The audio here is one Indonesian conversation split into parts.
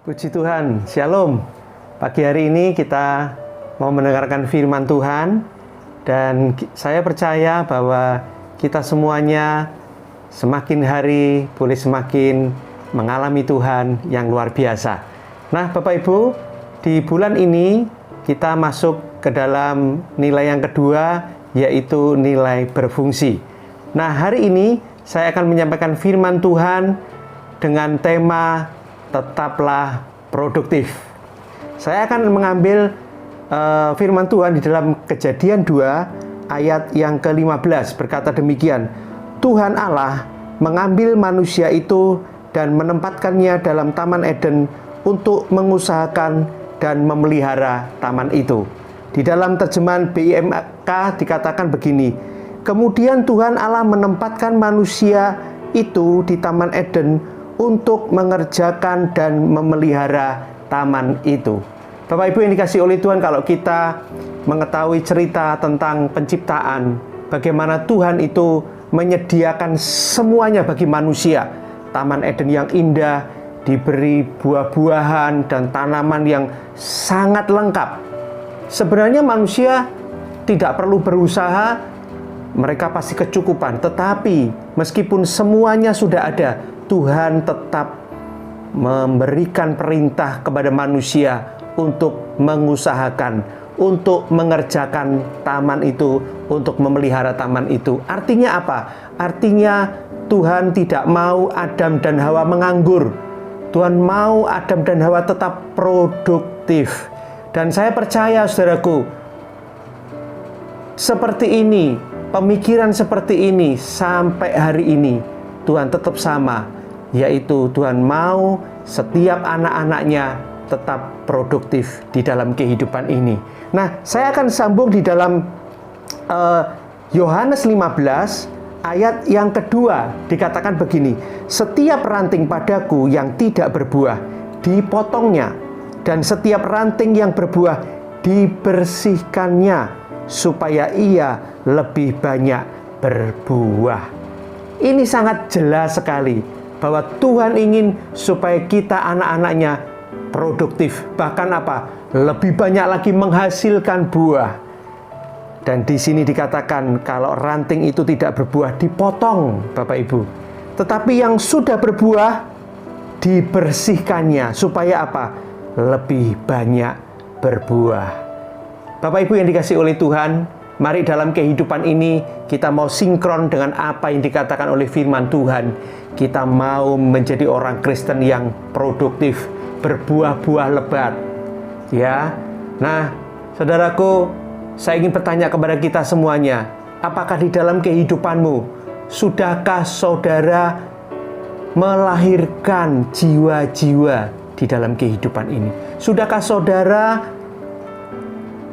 Puji Tuhan, Shalom. Pagi hari ini kita mau mendengarkan firman Tuhan, dan saya percaya bahwa kita semuanya semakin hari boleh semakin mengalami Tuhan yang luar biasa. Nah, Bapak Ibu, di bulan ini kita masuk ke dalam nilai yang kedua, yaitu nilai berfungsi. Nah, hari ini saya akan menyampaikan firman Tuhan dengan tema tetaplah produktif. Saya akan mengambil firman Tuhan di dalam Kejadian 2 ayat yang ke-15, berkata demikian. Tuhan Allah mengambil manusia itu dan menempatkannya dalam Taman Eden untuk mengusahakan dan memelihara taman itu. Di dalam terjemahan BIMK dikatakan begini. Kemudian Tuhan Allah menempatkan manusia itu di Taman Eden untuk mengerjakan dan memelihara taman itu. Bapak Ibu yang dikasihi oleh Tuhan, kalau kita mengetahui cerita tentang penciptaan, bagaimana Tuhan itu menyediakan semuanya bagi manusia. Taman Eden yang indah, diberi buah-buahan dan tanaman yang sangat lengkap. Sebenarnya manusia tidak perlu berusaha, mereka pasti kecukupan. Tetapi meskipun semuanya sudah ada, Tuhan tetap memberikan perintah kepada manusia untuk mengusahakan, untuk mengerjakan taman itu, untuk memelihara taman itu. Artinya apa? Artinya Tuhan tidak mau Adam dan Hawa menganggur. Tuhan mau Adam dan Hawa tetap produktif. Dan saya percaya, saudaraku, seperti ini, pemikiran seperti ini sampai hari ini Tuhan tetap sama, yaitu Tuhan mau setiap anak-anaknya tetap produktif di dalam kehidupan ini. Nah, saya akan sambung di dalam Yohanes 15 ayat yang kedua, dikatakan begini. Setiap ranting padaku yang tidak berbuah dipotongnya, dan setiap ranting yang berbuah dibersihkannya, supaya ia lebih banyak berbuah. Ini sangat jelas sekali bahwa Tuhan ingin supaya kita anak-anaknya produktif. Bahkan apa? Lebih banyak lagi menghasilkan buah. Dan di sini dikatakan kalau ranting itu tidak berbuah dipotong, Bapak Ibu. Tetapi yang sudah berbuah dibersihkannya supaya apa? Lebih banyak berbuah. Bapak Ibu yang dikasihi oleh Tuhan, mari dalam kehidupan ini kita mau sinkron dengan apa yang dikatakan oleh firman Tuhan. Kita mau menjadi orang Kristen yang produktif, berbuah-buah lebat. Ya. Nah, saudaraku, saya ingin bertanya kepada kita semuanya, apakah di dalam kehidupanmu sudahkah saudara melahirkan jiwa-jiwa di dalam kehidupan ini? Sudahkah saudara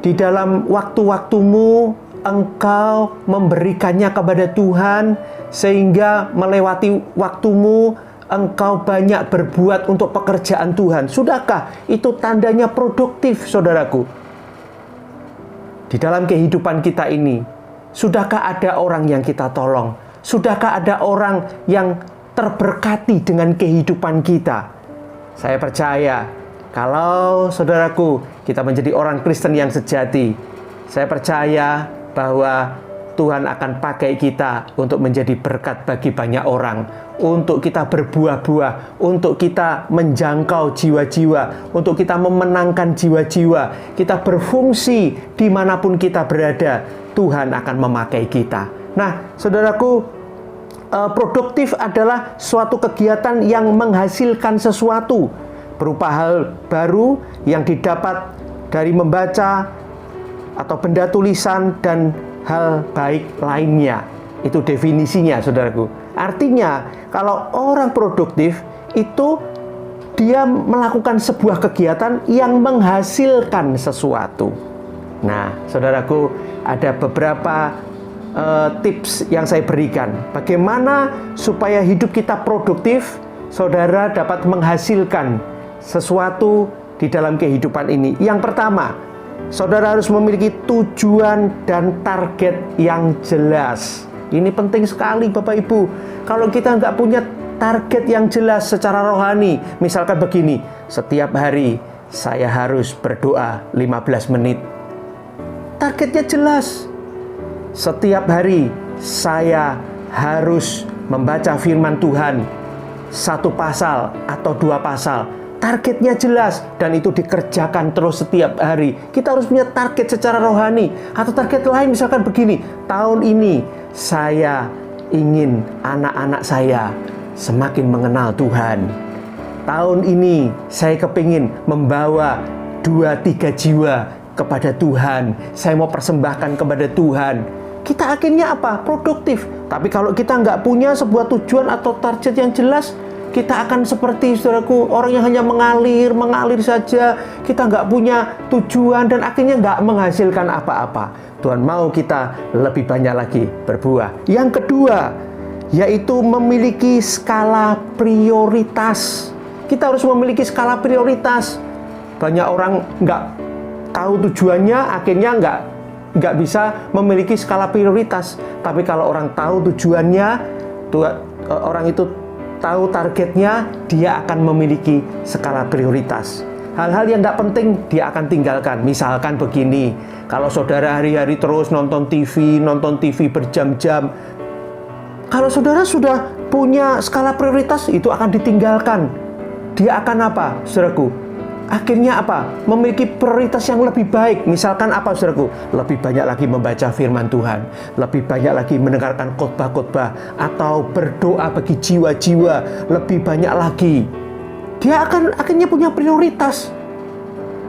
di dalam waktu-waktumu engkau memberikannya kepada Tuhan, sehingga melewati waktumu engkau banyak berbuat untuk pekerjaan Tuhan? Sudahkah itu tandanya produktif, saudaraku? Di dalam kehidupan kita ini, sudahkah ada orang yang kita tolong? Sudahkah ada orang yang terberkati dengan kehidupan kita? Saya percaya kalau saudaraku kita menjadi orang Kristen yang sejati, saya percaya bahwa Tuhan akan pakai kita untuk menjadi berkat bagi banyak orang, untuk kita berbuah-buah, untuk kita menjangkau jiwa-jiwa, untuk kita memenangkan jiwa-jiwa. Kita berfungsi dimanapun kita berada, Tuhan akan memakai kita. Nah, saudaraku, produktif adalah suatu kegiatan yang menghasilkan sesuatu berupa hal baru yang didapat dari membaca atau benda tulisan dan hal baik lainnya. Itu definisinya, saudaraku. Artinya, kalau orang produktif itu dia melakukan sebuah kegiatan yang menghasilkan sesuatu. Nah, saudaraku, ada beberapa tips yang saya berikan. Bagaimana supaya hidup kita produktif, saudara dapat menghasilkan sesuatu di dalam kehidupan ini. Yang pertama, saudara harus memiliki tujuan dan target yang jelas. Ini penting sekali, Bapak Ibu. Kalau kita nggak punya target yang jelas secara rohani, misalkan begini, setiap hari saya harus berdoa 15 menit. Targetnya jelas. Setiap hari saya harus membaca firman Tuhan 1 pasal atau 2 pasal. Targetnya jelas dan itu dikerjakan terus setiap hari. Kita harus punya target secara rohani. Atau target lain misalkan begini, tahun ini saya ingin anak-anak saya semakin mengenal Tuhan. Tahun ini saya kepingin membawa 2-3 jiwa kepada Tuhan. Saya mau persembahkan kepada Tuhan. Kita akhirnya apa? Produktif. Tapi kalau kita nggak punya sebuah tujuan atau target yang jelas, kita akan seperti, saudaraku, orang yang hanya mengalir saja. Kita nggak punya tujuan dan akhirnya nggak menghasilkan apa-apa. Tuhan mau kita lebih banyak lagi berbuah. Yang kedua, yaitu memiliki skala prioritas. Kita harus memiliki skala prioritas. Banyak orang nggak tahu tujuannya, akhirnya nggak bisa memiliki skala prioritas. Tapi kalau orang tahu tujuannya, orang itu tahu targetnya, dia akan memiliki skala prioritas. Hal-hal yang nggak penting dia akan tinggalkan. Misalkan begini, kalau saudara hari-hari terus nonton TV berjam-jam, kalau saudara sudah punya skala prioritas, itu akan ditinggalkan. Dia akan apa, saudaraku? Akhirnya apa? Memiliki prioritas yang lebih baik. Misalkan apa, saudaraku? Lebih banyak lagi membaca firman Tuhan, lebih banyak lagi mendengarkan khotbah-khotbah, atau berdoa bagi jiwa-jiwa, lebih banyak lagi. Dia akan akhirnya punya prioritas.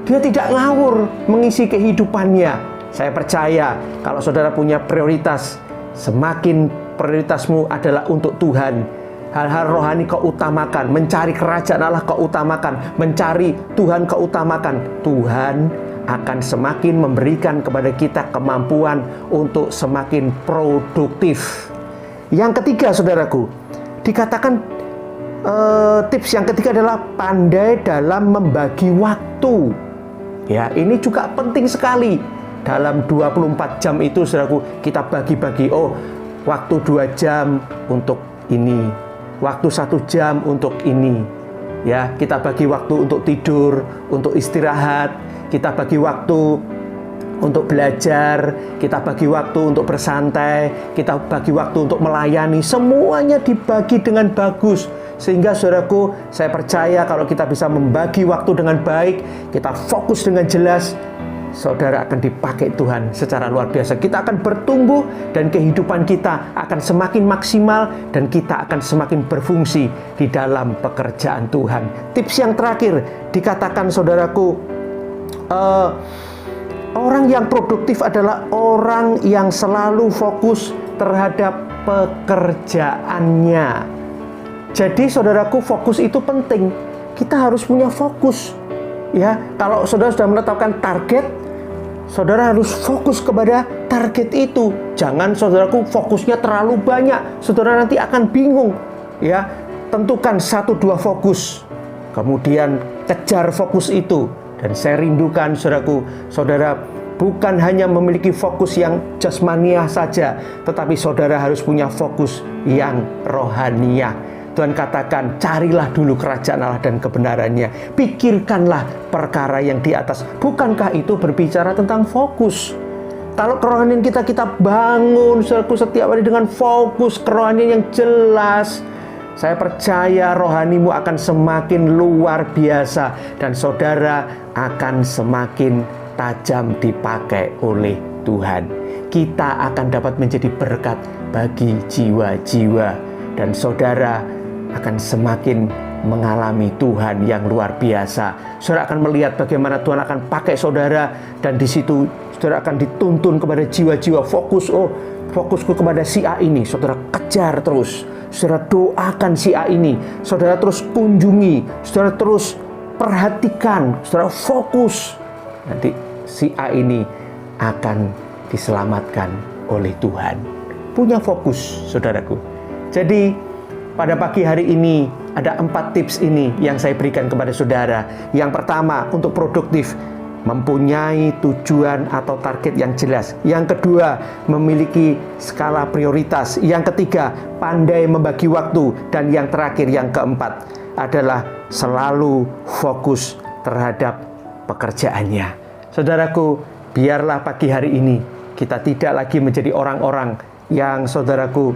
Dia tidak ngawur mengisi kehidupannya. Saya percaya kalau saudara punya prioritas, semakin prioritasmu adalah untuk Tuhan. Hal-hal rohani kau utamakan, mencari kerajaan Allah kau utamakan, mencari Tuhan kau utamakan. Tuhan akan semakin memberikan kepada kita kemampuan untuk semakin produktif. Yang ketiga, saudaraku, dikatakan tips yang ketiga adalah pandai dalam membagi waktu. Ya, ini juga penting sekali. Dalam 24 jam itu, saudaraku, kita bagi-bagi. Oh, waktu 2 jam untuk ini, waktu 1 jam untuk ini. Ya, kita bagi waktu untuk tidur, untuk istirahat, kita bagi waktu untuk belajar, kita bagi waktu untuk bersantai, kita bagi waktu untuk melayani. Semuanya dibagi dengan bagus. Sehingga saudaraku, saya percaya kalau kita bisa membagi waktu dengan baik, kita fokus dengan jelas, saudara akan dipakai Tuhan secara luar biasa. Kita akan bertumbuh dan kehidupan kita akan semakin maksimal dan kita akan semakin berfungsi di dalam pekerjaan Tuhan. Tips yang terakhir dikatakan, saudaraku, orang yang produktif adalah orang yang selalu fokus terhadap pekerjaannya. Jadi saudaraku, fokus itu penting. Kita harus punya fokus. Ya, kalau saudara sudah menetapkan target, saudara harus fokus kepada target itu. Jangan saudaraku fokusnya terlalu banyak, saudara nanti akan bingung. Ya, tentukan 1-2 fokus, kemudian kejar fokus itu. Dan saya rindukan saudaraku, saudara bukan hanya memiliki fokus yang jasmaniah saja, tetapi saudara harus punya fokus yang rohaniah. Tuhan katakan, carilah dulu kerajaan Allah dan kebenarannya. Pikirkanlah perkara yang di atas. Bukankah itu berbicara tentang fokus? Kalau kerohanian kita bangun setiap hari dengan fokus kerohanian yang jelas, saya percaya rohanimu akan semakin luar biasa dan saudara akan semakin tajam dipakai oleh Tuhan. Kita akan dapat menjadi berkat bagi jiwa-jiwa dan saudara akan semakin mengalami Tuhan yang luar biasa. Saudara akan melihat bagaimana Tuhan akan pakai saudara, dan di situ saudara akan dituntun kepada jiwa-jiwa. Fokusku kepada si A ini, saudara kejar terus. Saudara doakan si A ini, saudara terus kunjungi, saudara terus perhatikan, saudara fokus. Nanti si A ini akan diselamatkan oleh Tuhan. Punya fokus, saudaraku. Jadi pada pagi hari ini ada 4 tips ini yang saya berikan kepada saudara. Yang pertama, untuk produktif, mempunyai tujuan atau target yang jelas. Yang kedua, memiliki skala prioritas. Yang ketiga, pandai membagi waktu. Dan yang terakhir, yang keempat, adalah selalu fokus terhadap pekerjaannya. Saudaraku, biarlah pagi hari ini kita tidak lagi menjadi orang-orang yang saudaraku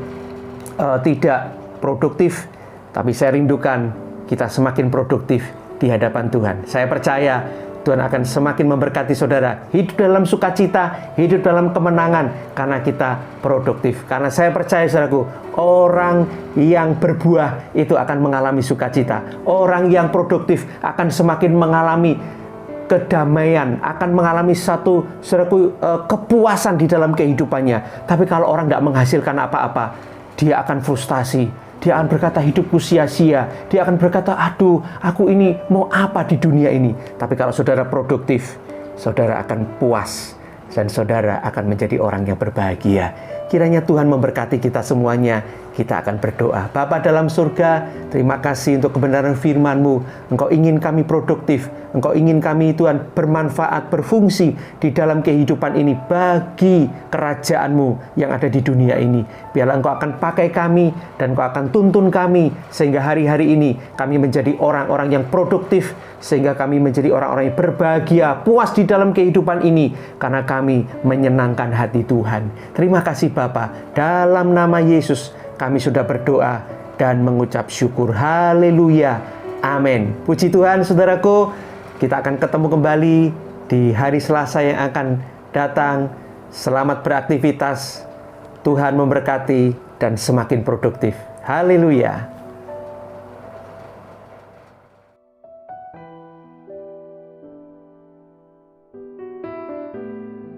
tidak produktif, tapi saya rindukan kita semakin produktif di hadapan Tuhan. Saya percaya Tuhan akan semakin memberkati saudara, hidup dalam sukacita, hidup dalam kemenangan, karena kita produktif. Karena saya percaya, saudaraku, orang yang berbuah itu akan mengalami sukacita. Orang yang produktif akan semakin mengalami kedamaian, akan mengalami satu, saudaraku, kepuasan di dalam kehidupannya. Tapi kalau orang tidak menghasilkan apa-apa, dia akan frustasi. Dia akan berkata, hidupku sia-sia. Dia akan berkata, aduh, aku ini mau apa di dunia ini. Tapi kalau saudara produktif, saudara akan puas. Dan saudara akan menjadi orang yang berbahagia. Kiranya Tuhan memberkati kita semuanya. Kita akan berdoa. Bapa dalam surga, terima kasih untuk kebenaran firman-Mu. Engkau ingin kami produktif. Engkau ingin kami, Tuhan, bermanfaat, berfungsi di dalam kehidupan ini bagi kerajaan-Mu yang ada di dunia ini. Biarlah Engkau akan pakai kami dan Engkau akan tuntun kami sehingga hari-hari ini kami menjadi orang-orang yang produktif, sehingga kami menjadi orang-orang yang berbahagia, puas di dalam kehidupan ini karena kami menyenangkan hati Tuhan. Terima kasih Bapa. Dalam nama Yesus kami sudah berdoa dan mengucap syukur. Haleluya. Amin. Puji Tuhan, saudaraku. Kita akan ketemu kembali di hari Selasa yang akan datang. Selamat beraktivitas. Tuhan memberkati dan semakin produktif. Haleluya.